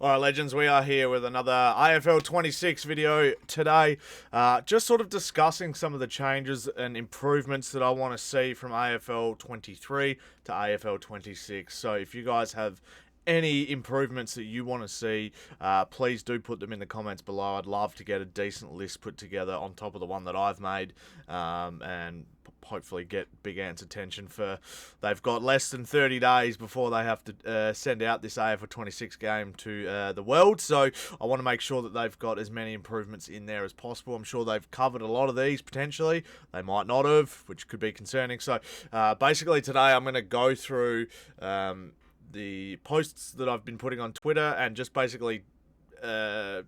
Alright, legends, we are here with another AFL 26 video today. Just sort of discussing some of the changes and improvements that I want to see from AFL 23 to AFL 26. So if you guys have any improvements that you want to see, please do put them in the comments below. I'd love to get a decent list put together on top of the one that I've made, and hopefully get Big Ant's attention. For they've got less than 30 days before they have to send out this AFL 26 game to the world, so I want to make sure that they've got as many improvements in there as possible. I'm sure they've covered a lot of these potentially. They might not have, which could be concerning. So basically today I'm going to go through the posts that I've been putting on Twitter and just basically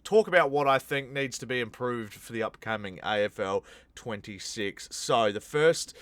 talk about what I think needs to be improved for the upcoming AFL 26. So the first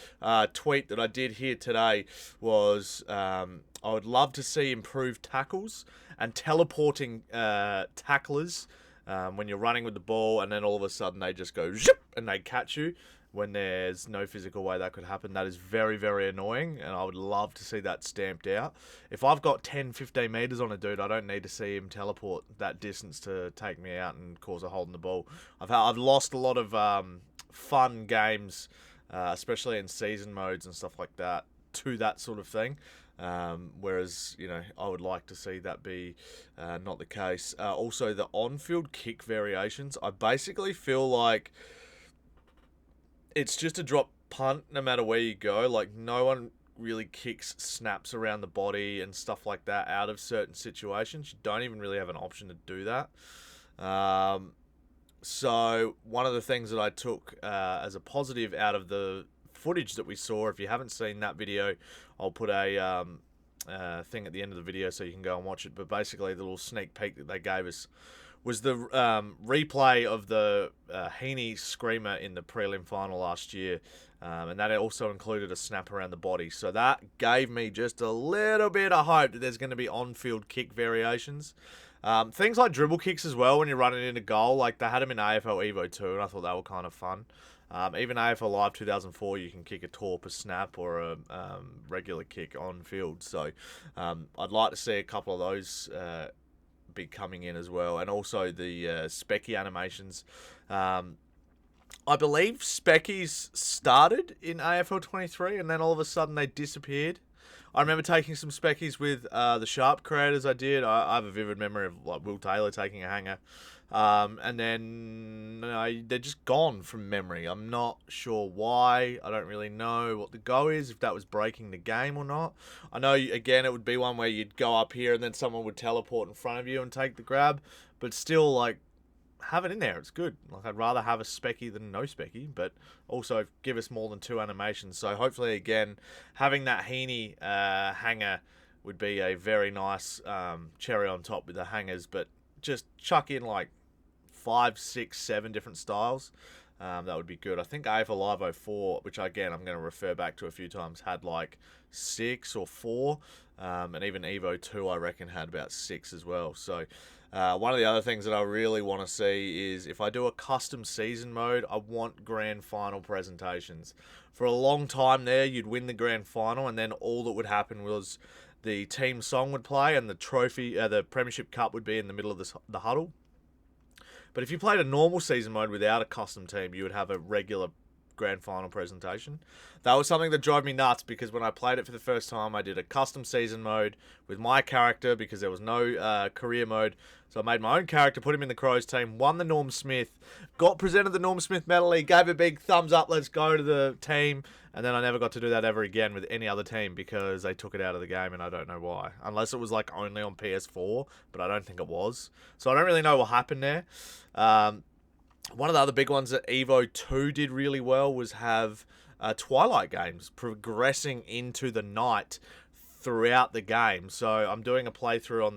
tweet that I did here today was I would love to see improved tackles and teleporting tacklers when you're running with the ball and then all of a sudden they just go zip and they catch you when there's no physical way that could happen. That is very, very annoying, and I would love to see that stamped out. If I've got 10, 15 metres on a dude, I don't need to see him teleport that distance to take me out and cause a hold in the ball. I've lost a lot of fun games, especially in season modes and stuff like that, to that sort of thing. Whereas, you know, I would like to see that be not the case. Also, the on-field kick variations, I basically feel like it's just a drop punt no matter where you go. Like, no one really kicks snaps around the body and stuff like that out of certain situations. You don't even really have an option to do that. So one of the things that I took as a positive out of the footage that we saw, if you haven't seen that video, I'll put a thing at the end of the video so you can go and watch it. But basically the little sneak peek that they gave us was the replay of the Heaney screamer in the prelim final last year, and that also included a snap around the body. So that gave me just a little bit of hope that there's going to be on-field kick variations. Things like dribble kicks as well when you're running into goal, like they had them in AFL Evo 2, and I thought they were kind of fun. Even AFL Live 2004, you can kick a torp, a snap, or a regular kick on field. So I'd like to see a couple of those be coming in as well, and also the Specky animations. I believe Speckies started in AFL 23 and then all of a sudden they disappeared. I remember taking some Speckies with the Sharp creators. I have a vivid memory of like Will Taylor taking a hanger, and then they're just gone from memory. I'm not sure why. I don't really know what the go is, if that was breaking the game or not. I know, again, it would be one where you'd go up here and then someone would teleport in front of you and take the grab, but still, like, have it in there. It's good. Like, I'd rather have a Specky than no Specky, but also give us more than 2 animations. So hopefully, again, having that Heaney hanger would be a very nice cherry on top with the hangers, but just chuck in like 5, 6, 7 different styles. That would be good. I think AFL Live 04, which again I'm going to refer back to a few times, had like 6 or 4, and even Evo 2 I reckon had about 6 as well. So one of the other things that I really want to see is if I do a custom season mode, I want grand final presentations. For a long time there, you'd win the grand final and then all that would happen was the team song would play and the trophy, the Premiership Cup would be in the middle of the huddle. But if you played a normal season mode without a custom team, you would have a regular grand final presentation. That was something that drove me nuts, because when I played it for the first time, I did a custom season mode with my character because there was no career mode. So I made my own character, put him in the Crows team, won the Norm Smith, got presented the Norm Smith medal, he gave a big thumbs up, let's go to the team, and then I never got to do that ever again with any other team because they took it out of the game, and I don't know why. Unless it was like only on PS4, but I don't think it was. So I don't really know what happened there. One of the other big ones that Evo 2 did really well was have Twilight games progressing into the night throughout the game. So I'm doing a playthrough on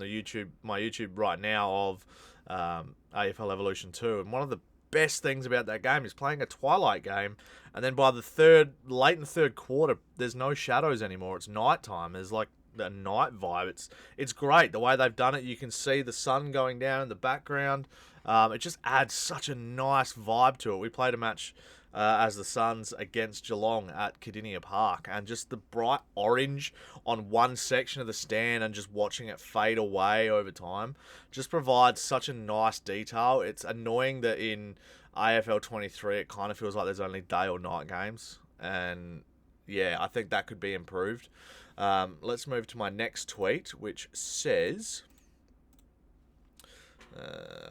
my YouTube right now of AFL Evolution 2, and one of the best things about that game is playing a Twilight game, and then by the late in the third quarter, there's no shadows anymore. It's nighttime. There's like a night vibe. It's great the way they've done it. You can see the sun going down in the background. It just adds such a nice vibe to it. We played a match as the Suns against Geelong at Cardinia Park, and just the bright orange on one section of the stand and just watching it fade away over time just provides such a nice detail. It's annoying that in AFL 23 it kind of feels like there's only day or night games, and yeah, I think that could be improved. Let's move to my next tweet, which says...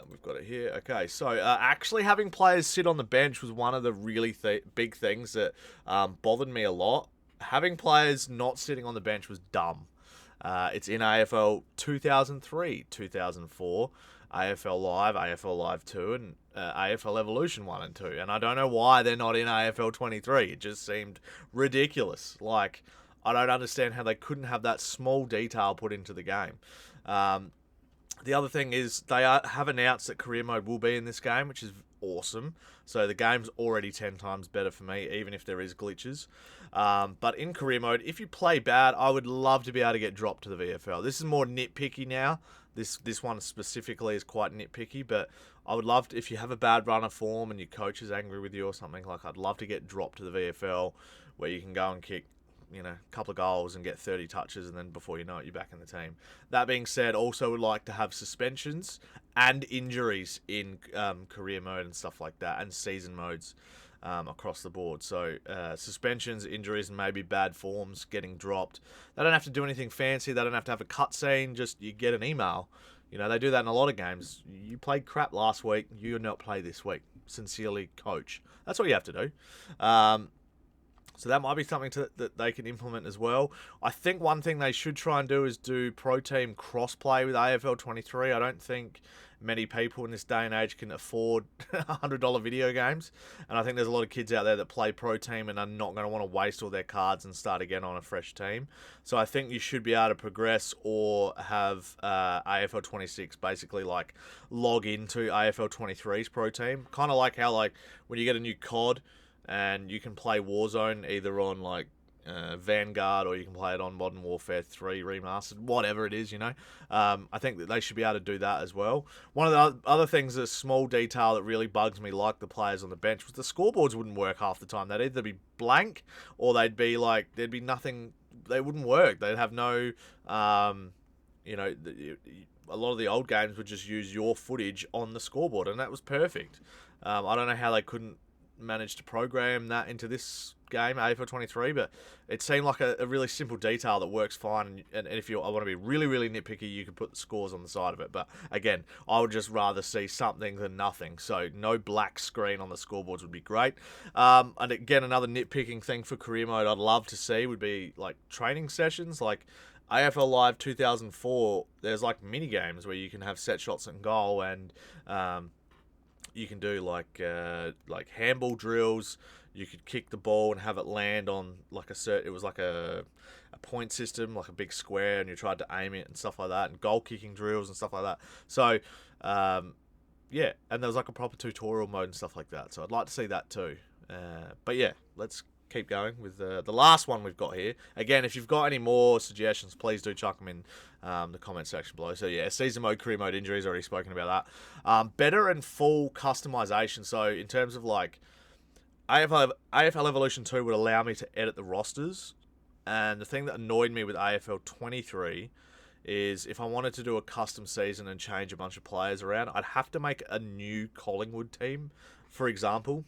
we've got it here. Okay, so actually having players sit on the bench was one of the really big things that bothered me a lot. Having players not sitting on the bench was dumb. It's in AFL 2003, 2004, AFL Live, AFL Live 2, and AFL Evolution 1 and 2. And I don't know why they're not in AFL 23. It just seemed ridiculous. Like, I don't understand how they couldn't have that small detail put into the game. The other thing is they have announced that career mode will be in this game, which is awesome. So the game's already 10 times better for me, even if there is glitches. But in career mode, if you play bad, I would love to be able to get dropped to the VFL. This is more nitpicky now. This one specifically is quite nitpicky, but I would love to, if you have a bad run of form and your coach is angry with you or something, like I'd love to get dropped to the VFL where you can go and kick, a couple of goals and get 30 touches, and then before you know it, you're back in the team. That being said, also would like to have suspensions and injuries in career mode and stuff like that, and season modes across the board. So suspensions, injuries, and maybe bad forms getting dropped. They don't have to do anything fancy. They don't have to have a cutscene. Just you get an email. They do that in a lot of games. You played crap last week. You not play this week. Sincerely, coach. That's what you have to do. So that might be something that they can implement as well. I think one thing they should try and do is do pro team crossplay with AFL 23. I don't think many people in this day and age can afford $100 video games. And I think there's a lot of kids out there that play pro team and are not going to want to waste all their cards and start again on a fresh team. So I think you should be able to progress or have AFL 26 basically like log into AFL 23's pro team. Kind of like how when you get a new COD, and you can play Warzone either on Vanguard, or you can play it on Modern Warfare 3 Remastered, whatever it is, I think that they should be able to do that as well. One of the other things, a small detail that really bugs me, like the players on the bench, was the scoreboards wouldn't work half the time. They'd either be blank, or there'd be nothing, they wouldn't work. They'd have no, a lot of the old games would just use your footage on the scoreboard, and that was perfect. I don't know how they couldn't managed to program that into this game, AFL 23, but it seemed like a really simple detail that works fine. And if I want to be really, really nitpicky, you could put the scores on the side of it. But again, I would just rather see something than nothing. So no black screen on the scoreboards would be great. And again, another nitpicking thing for career mode I'd love to see would be like training sessions. Like AFL Live 2004, there's like mini games where you can have set shots and goal, and you can do like handball drills. You could kick the ball and have it land on it was like a point system, like a big square, and you tried to aim it and stuff like that, and goal kicking drills and stuff like that. So yeah, and there was like a proper tutorial mode and stuff like that. So I'd like to see that too. But yeah, let's keep going with the last one we've got here. Again, if you've got any more suggestions, please do chuck them in the comment section below. So yeah, season mode, career mode, injuries, already spoken about that. Better and full customization. So in terms of like AFL Evolution 2 would allow me to edit the rosters, and the thing that annoyed me with AFL 23 is if I wanted to do a custom season and change a bunch of players around, I'd have to make a new Collingwood team, for example.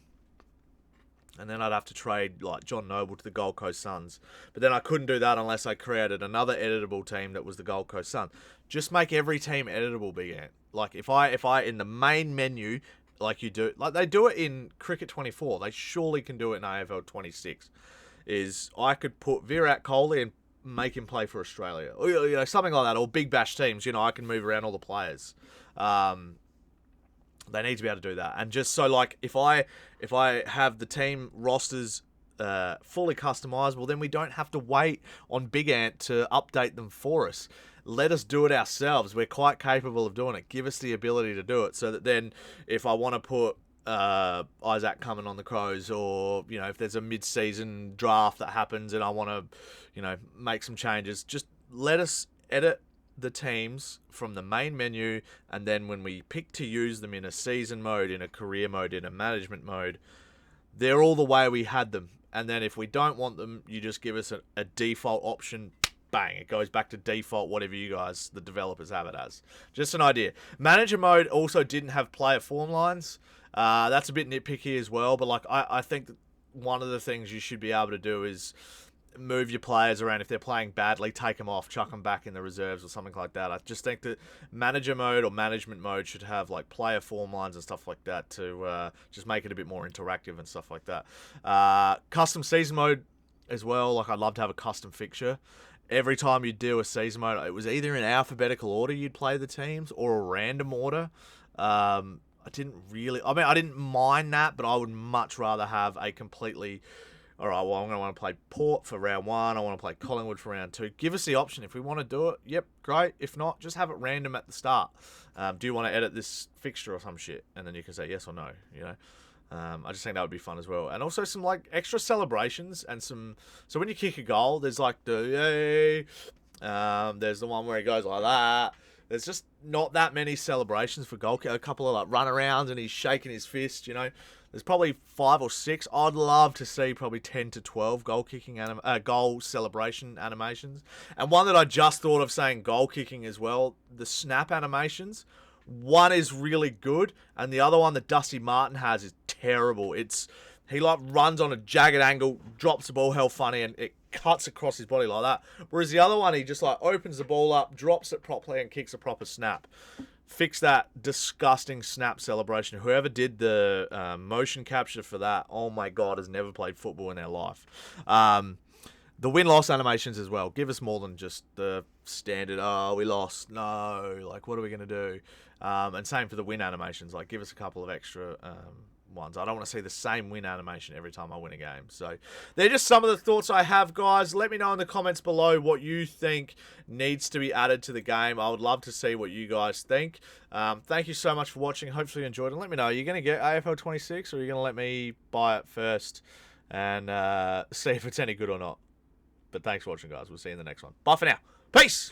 And then I'd have to trade like John Noble to the Gold Coast Suns. But then I couldn't do that unless I created another editable team that was the Gold Coast Suns. Just make every team editable, Big Ant. Like if I in the main menu, like you do, like they do it in Cricket 24, they surely can do it in AFL 26. Is I could put Virat Kohli and make him play for Australia, or something like that, or Big Bash teams. I can move around all the players. They need to be able to do that. And just so like if I have the team rosters fully customizable, then we don't have to wait on Big Ant to update them for us. Let us do it ourselves. We're quite capable of doing it. Give us the ability to do it, so that then if I want to put Isaac coming on the Crows, or if there's a mid-season draft that happens and I want to make some changes, just let us edit the teams from the main menu, and then when we pick to use them in a season mode, in a career mode, in a management mode, they're all the way we had them. And then if we don't want them, you just give us a default option. Bang, it goes back to default, whatever you guys, the developers, have it as. Just an idea. Manager mode also didn't have player form lines. That's a bit nitpicky as well, but like I think that one of the things you should be able to do is move your players around. If they're playing badly, take them off, chuck them back in the reserves or something like that. I just think that manager mode or management mode should have like player form lines and stuff like that to just make it a bit more interactive and stuff like that. Custom season mode as well. Like, I'd love to have a custom fixture. Every time you do a season mode, it was either in alphabetical order you'd play the teams or a random order. I didn't mind that, but I would much rather have a completely, all right, well, I'm going to want to play Port for round 1. I want to play Collingwood for round 2. Give us the option. If we want to do it, yep, great. If not, just have it random at the start. Do you want to edit this fixture or some shit? And then you can say yes or no, you know. I just think that would be fun as well. And also some like extra celebrations and some, so when you kick a goal, there's like the yay, there's the one where he goes like that. There's just not that many celebrations for goal. A couple of like run arounds and he's shaking his fist, you know. There's probably 5 or 6. I'd love to see probably 10 to 12 goal kicking goal celebration animations. And one that I just thought of saying goal kicking as well, the snap animations. One is really good, and the other one that Dusty Martin has is terrible. He like runs on a jagged angle, drops the ball hell funny, and it cuts across his body like that. Whereas the other one, he just like opens the ball up, drops it properly, and kicks a proper snap. Fix that disgusting snap celebration. Whoever did the motion capture for that, oh my god, has never played football in their life. The win-loss animations as well. Give us more than just the standard, oh, we lost. No, like, what are we going to do? And same for the win animations. Like, give us a couple of extra ones. I don't want to see the same win animation every time I win a game. So they're just some of the thoughts I have, guys. Let me know in the comments below what you think needs to be added to the game. I would love to see what you guys think. Thank you so much for watching. Hopefully you enjoyed it. Let me know. Are you going to get AFL 26 or are you going to let me buy it first and see if it's any good or not? But thanks for watching, guys. We'll see you in the next one. Bye for now. Peace!